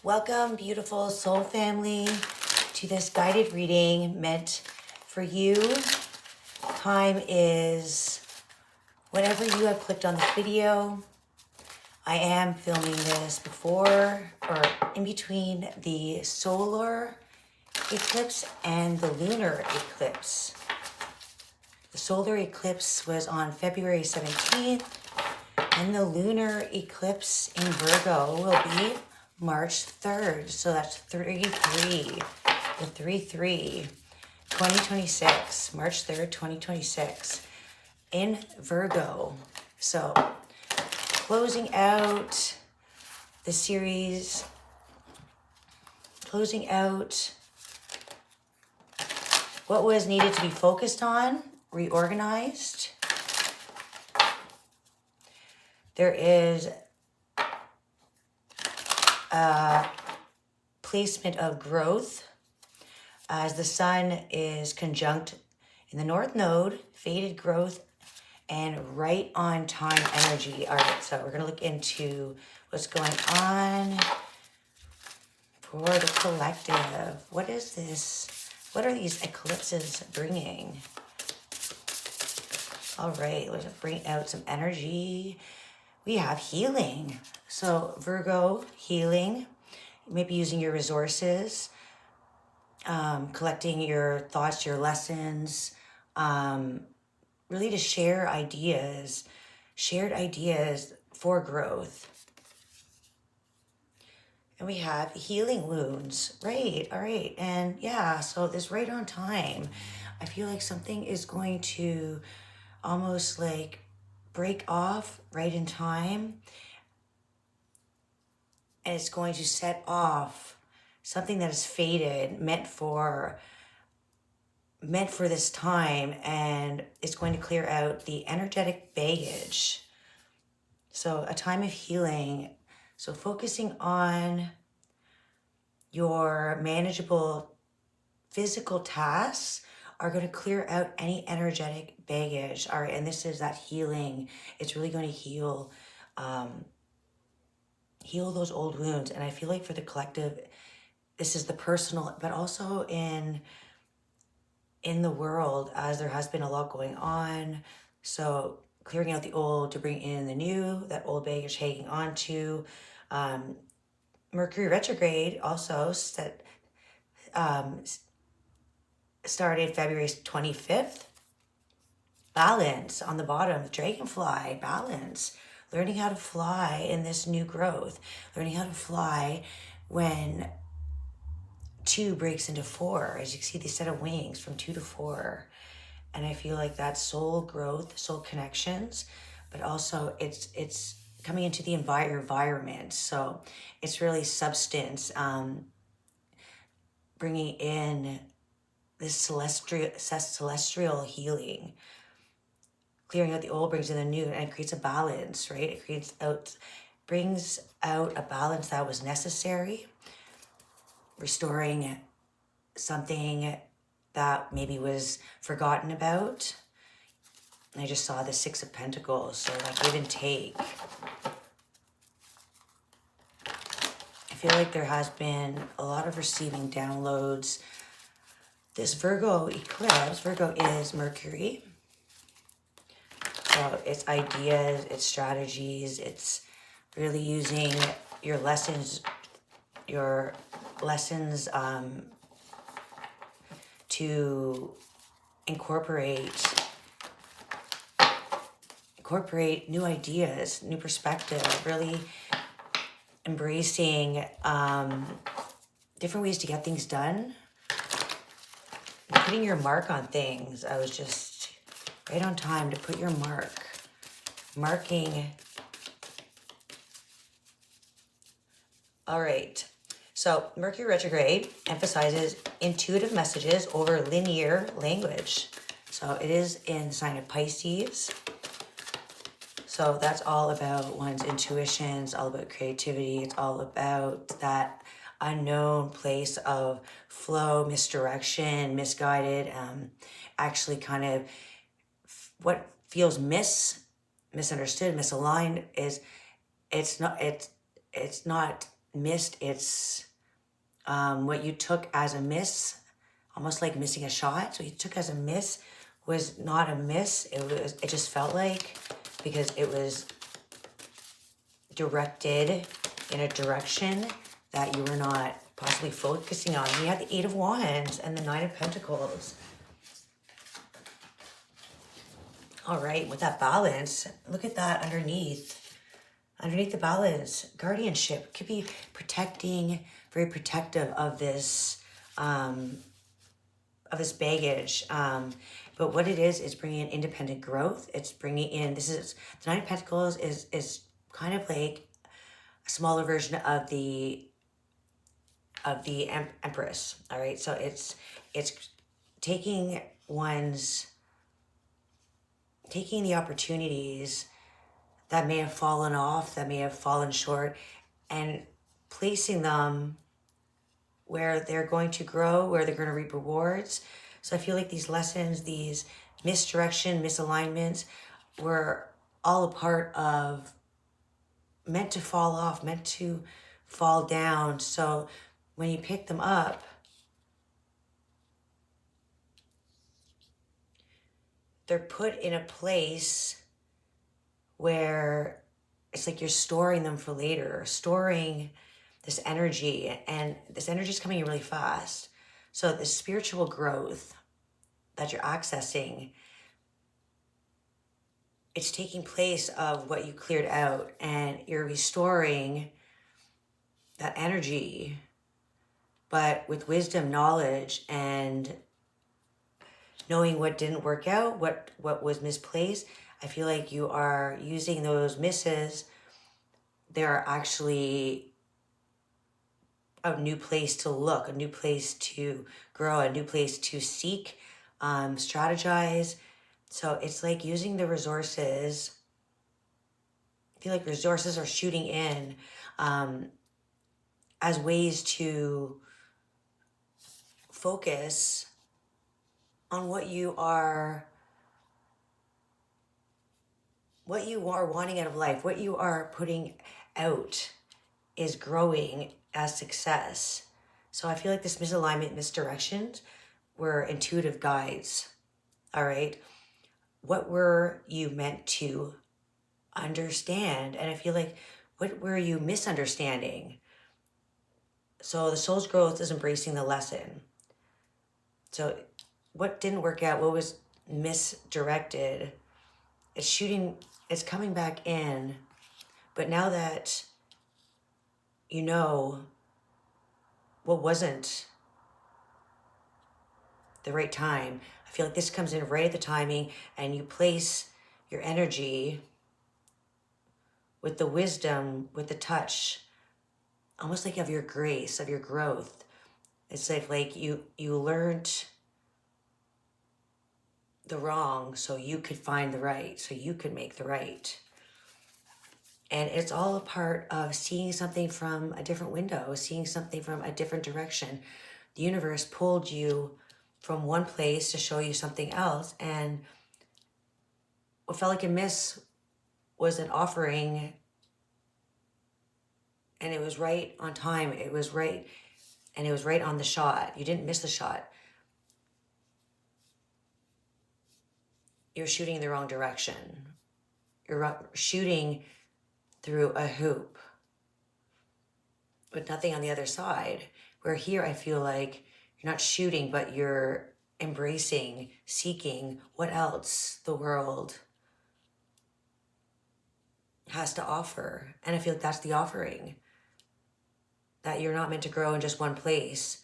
Welcome, beautiful soul family, to this guided reading meant for you. Time is whenever you have clicked on the video. I am filming this before or in between the solar eclipse and the lunar eclipse. The solar eclipse was on February 17th, and the lunar eclipse in Virgo will be March 3rd. So that's 3-3, the 3-3, 2026, March 3rd, 2026, in Virgo. So closing out the series, closing out what was needed to be focused on, reorganized. There is a placement of growth as the sun is conjunct in the North Node, faded growth, and right on time energy. All right, so we're going to look into what's going on for the collective. What is this? What are these eclipses bringing? All right, let's bring out some energy. We have healing. So Virgo, healing. Maybe using your resources, collecting your thoughts, your lessons, really to share ideas, shared ideas for growth. And we have healing wounds, right? All right. And yeah, so this right on time. I feel like something is going to almost like break off right in time. And it's going to set off something that is faded, meant for this time, and it's going to clear out the energetic baggage. So a time of healing. So focusing on your manageable physical tasks are going to clear out any energetic baggage. All right, and this is that healing. It's really going to heal those old wounds. And I feel like for the collective, this is the personal, but also in the world, as there has been a lot going on. So clearing out the old to bring in the new, that old baggage hanging on to. Mercury retrograde also started February 25th. Balance on the bottom, dragonfly, balance. Learning how to fly in this new growth. Learning how to fly when 2 breaks into 4. As you can see, the set of wings from 2 to 4. And I feel like that's soul growth, soul connections, but also it's coming into the environment. So it's really substance, bringing in this celestial healing. Clearing out the old brings in the new, and it creates a balance, right? It brings out a balance that was necessary, restoring something that maybe was forgotten about. And I just saw the 6 of Pentacles, so like give and take. I feel like there has been a lot of receiving downloads. This Virgo eclipse, Virgo is Mercury. So it's ideas, it's strategies, it's really using your lessons to incorporate new ideas, new perspective, really embracing different ways to get things done, putting your mark on things. I was just right on time to put your marking. All right. So Mercury retrograde emphasizes intuitive messages over linear language. So it is in the sign of Pisces. So that's all about one's intuition. It's all about creativity. It's all about that unknown place of flow, misdirection, misguided, actually kind of what feels misunderstood, misaligned is it's not missed its, what you took as a miss, almost like missing a shot. So you took as a miss was not a miss. It just felt like, because it was directed in a direction that you were not possibly focusing on. You had the Eight of Wands and the Nine of Pentacles. All right, with that balance, look at that underneath. Underneath the balance, guardianship could be protecting, very protective of this baggage. But what it is bringing in independent growth. It's bringing in, this is, the Nine of Pentacles is kind of like a smaller version of the Empress. All right, so it's taking the opportunities that may have fallen off, that may have fallen short, and placing them where they're going to grow, where they're going to reap rewards. So I feel like these lessons, these misdirection, misalignments were all a part of, meant to fall off, meant to fall down. So when you pick them up, they're put in a place where it's like you're storing them for later, storing this energy, and this energy is coming in really fast. So the spiritual growth that you're accessing, it's taking place of what you cleared out, and you're restoring that energy, but with wisdom, knowledge, and knowing what didn't work out, what was misplaced. I feel like you are using those misses. They're actually a new place to look, a new place to grow, a new place to seek, strategize. So it's like using the resources. I feel like resources are shooting in as ways to focus on what you are wanting out of life, what you are putting out is growing as success. So I feel like this misalignment, misdirections were intuitive guides. All right. What were you meant to understand? And I feel like, what were you misunderstanding? So the soul's growth is embracing the lesson. So what didn't work out, what was misdirected, it's coming back in. But now that you know what wasn't the right time, I feel like this comes in right at the timing, and you place your energy with the wisdom, with the touch, almost like of your grace, of your growth. It's like you learned the wrong so you could find the right, so you could make the right. And it's all a part of seeing something from a different window, seeing something from a different direction. The universe pulled you from one place to show you something else. And what felt like a miss was an offering. And it was right on time. It was right. And it was right on the shot. You didn't miss the shot. You're shooting in the wrong direction. You're shooting through a hoop with nothing on the other side. Where here I feel like you're not shooting, but you're embracing, seeking what else the world has to offer. And I feel like that's the offering. That you're not meant to grow in just one place.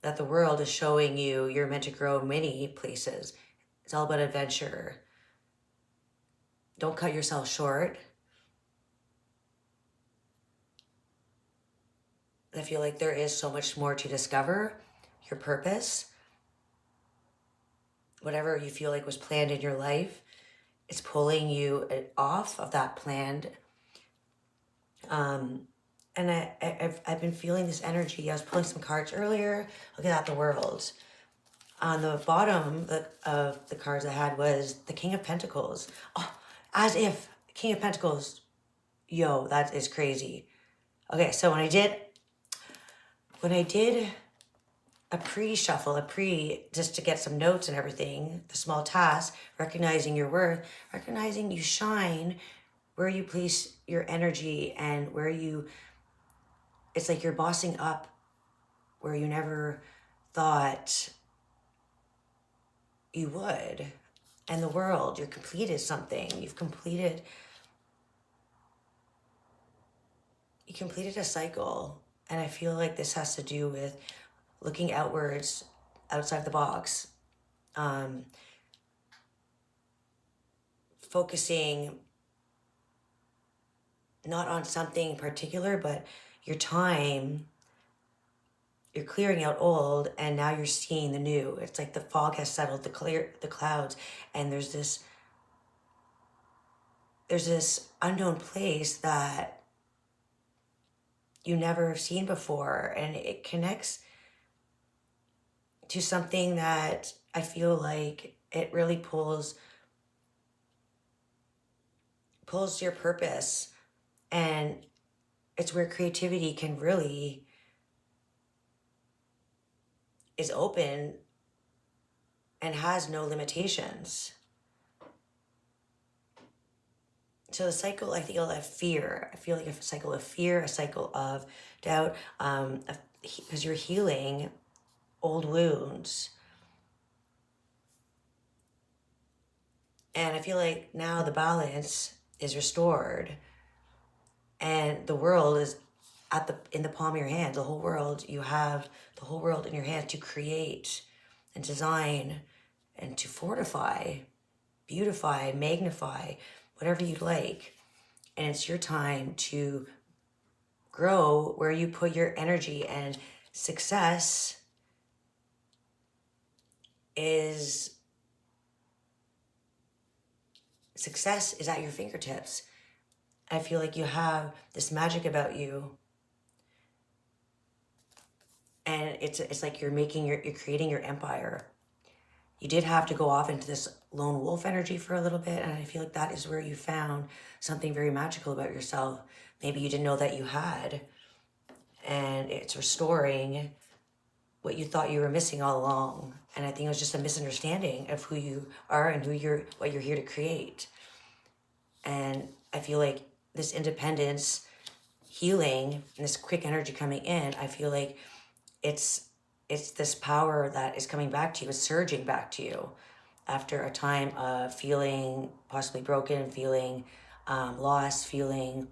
That the world is showing you you're meant to grow in many places. It's all about adventure. Don't cut yourself short. I feel like there is so much more to discover. Your purpose, whatever you feel like was planned in your life, it's pulling you off of that planned. And I've been feeling this energy. I was pulling some cards earlier. Look at that, the world. On the bottom of the cards I had was the King of Pentacles. Oh, as if King of Pentacles, yo, that is crazy. Okay, so when I did a pre-shuffle, just to get some notes and everything, the small task, recognizing your worth, recognizing you shine where you place your energy and it's like you're bossing up where you never thought you would. And the world, you're completed something. You completed a cycle. And I feel like this has to do with looking outwards, outside the box, focusing not on something particular, but your time, you're clearing out old and now you're seeing the new. It's like the fog has settled, the clouds, and there's this unknown place that you never have seen before, and it connects to something that I feel like it really pulls your purpose, and it's where creativity can really is open and has no limitations. So the cycle, I feel like fear. I feel like a cycle of fear, a cycle of doubt, because you're healing old wounds. And I feel like now the balance is restored, and the world is in the palm of your hand. The whole world, you have the whole world in your hand to create and design and to fortify, beautify, magnify, whatever you'd like. And it's your time to grow where you put your energy, and success is at your fingertips. I feel like you have this magic about you, and it's like you're creating your empire. You did have to go off into this lone wolf energy for a little bit, and I feel like that is where you found something very magical about yourself. Maybe you didn't know that you had, and it's restoring what you thought you were missing all along. And I think it was just a misunderstanding of who you are and what you're here to create. And I feel like this independence, healing, and this quick energy coming in, I feel like it's this power that is coming back to you, it's surging back to you after a time of feeling possibly broken, feeling lost, feeling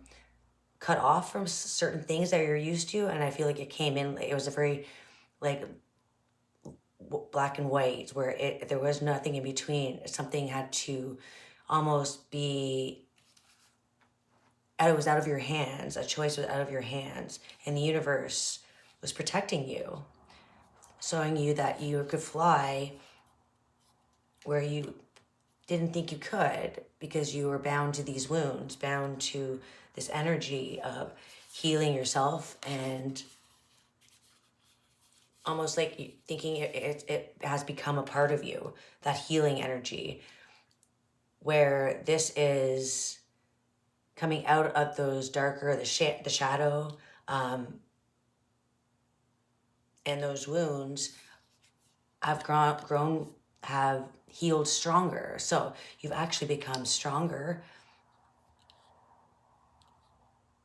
cut off from certain things that you're used to. And I feel like it came in, it was a very like black and white, where there was nothing in between. Something had to almost be, it was out of your hands. A choice was out of your hands, and the universe was protecting you, showing you that you could fly where you didn't think you could, because you were bound to these wounds, bound to this energy of healing yourself, and almost like thinking it has become a part of you, that healing energy, where this is coming out of those darker, the shadow, and those wounds have have healed stronger. So you've actually become stronger,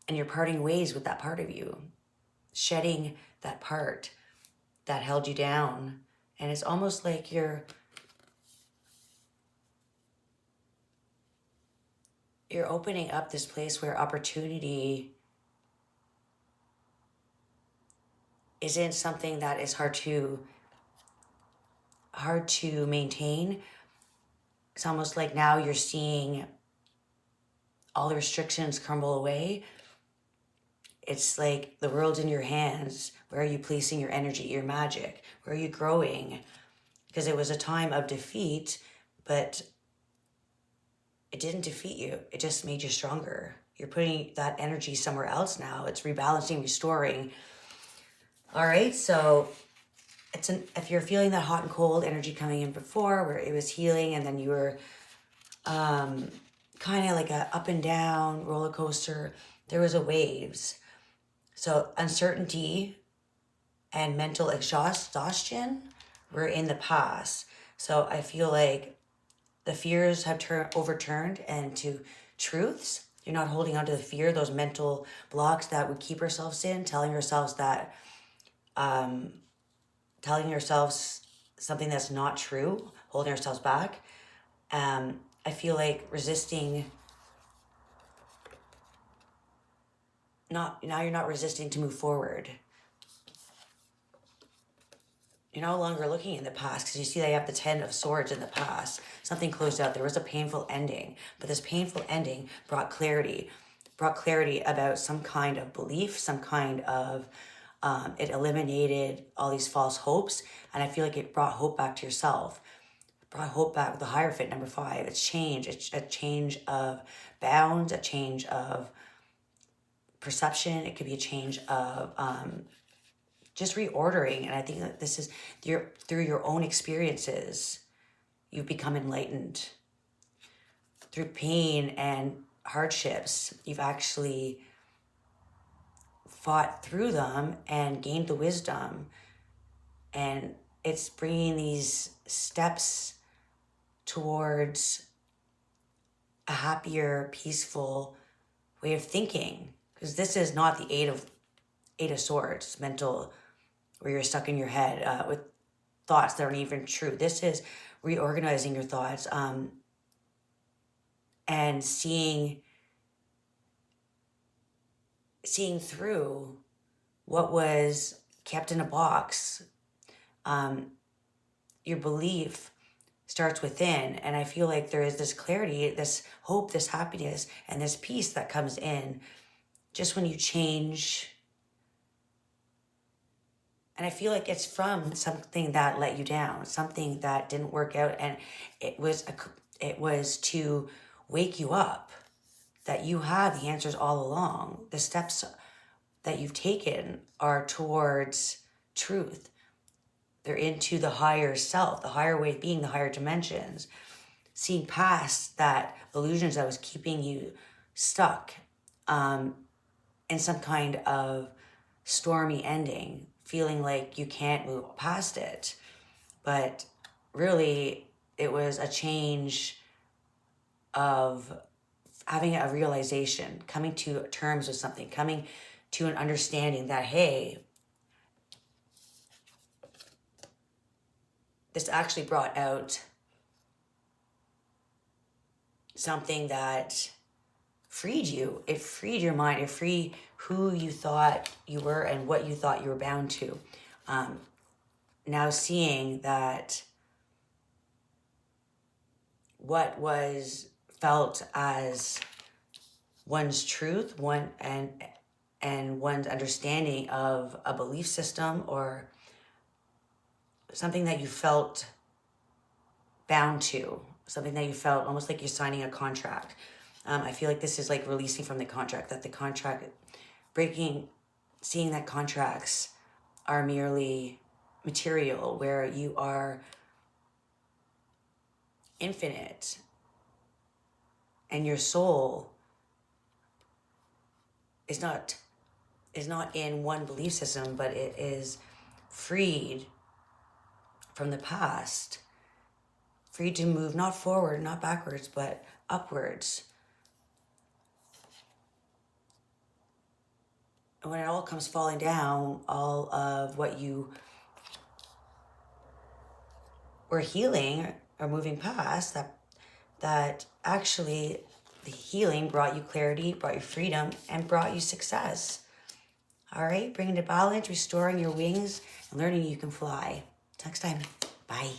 and you're parting ways with that part of you, shedding that part that held you down. And it's almost like you're opening up this place where opportunity isn't something that is hard to maintain. It's almost like now you're seeing all the restrictions crumble away. It's like the world's in your hands. Where are you placing your energy, your magic? Where are you growing? Because it was a time of defeat, but it didn't defeat you. It just made you stronger. You're putting that energy somewhere else now. It's rebalancing, restoring. All right, so if you're feeling that hot and cold energy coming in before, where it was healing, and then you were kind of like a up and down roller coaster, there was a waves. So uncertainty and mental exhaustion were in the past. So I feel like the fears have overturned into truths. You're not holding on to the fear, those mental blocks that we keep ourselves in, telling ourselves something that's not true, holding ourselves back. I feel like you're not resisting to move forward. You're no longer looking in the past because you see they have the 10 of Swords in the past. Something closed out. There was a painful ending, but this painful ending brought clarity about some kind of belief, some kind of, it eliminated all these false hopes. And I feel like it brought hope back to yourself. It brought hope back with the Hierophant, number 5. It's change. It's a change of bounds, a change of perception. It could be a change of, just reordering. And I think that this is through your own experiences, you've become enlightened. Through pain and hardships, you've actually fought through them and gained the wisdom. And it's bringing these steps towards a happier, peaceful way of thinking. Because this is not the Eight of Swords, mental, where you're stuck in your head with thoughts that aren't even true. This is reorganizing your thoughts and seeing through what was kept in a box. Your belief starts within, and I feel like there is this clarity, this hope, this happiness, and this peace that comes in just when you change. And I feel like it's from something that let you down, something that didn't work out. And it was to wake you up that you have the answers all along. The steps that you've taken are towards truth. They're into the higher self, the higher way of being, the higher dimensions. Seeing past that illusions that was keeping you stuck in some kind of stormy ending, feeling like you can't move past it. But really, it was a change of having a realization, coming to terms with something, coming to an understanding that, hey, this actually brought out something that freed you. It freed your mind. It freed who you thought you were and what you thought you were bound to. Now seeing that what was felt as one's truth, and one's understanding of a belief system or something that you felt bound to, something that you felt almost like you're signing a contract. I feel like this is like releasing from the contract, that the contract breaking, seeing that contracts are merely material, where you are infinite and your soul is not in one belief system, but it is freed from the past, free to move not forward, not backwards, but upwards. And when it all comes falling down, all of what you were healing or moving past, that actually the healing brought you clarity, brought you freedom, and brought you success. All right, bringing to balance, restoring your wings, and learning you can fly. Till next time, bye.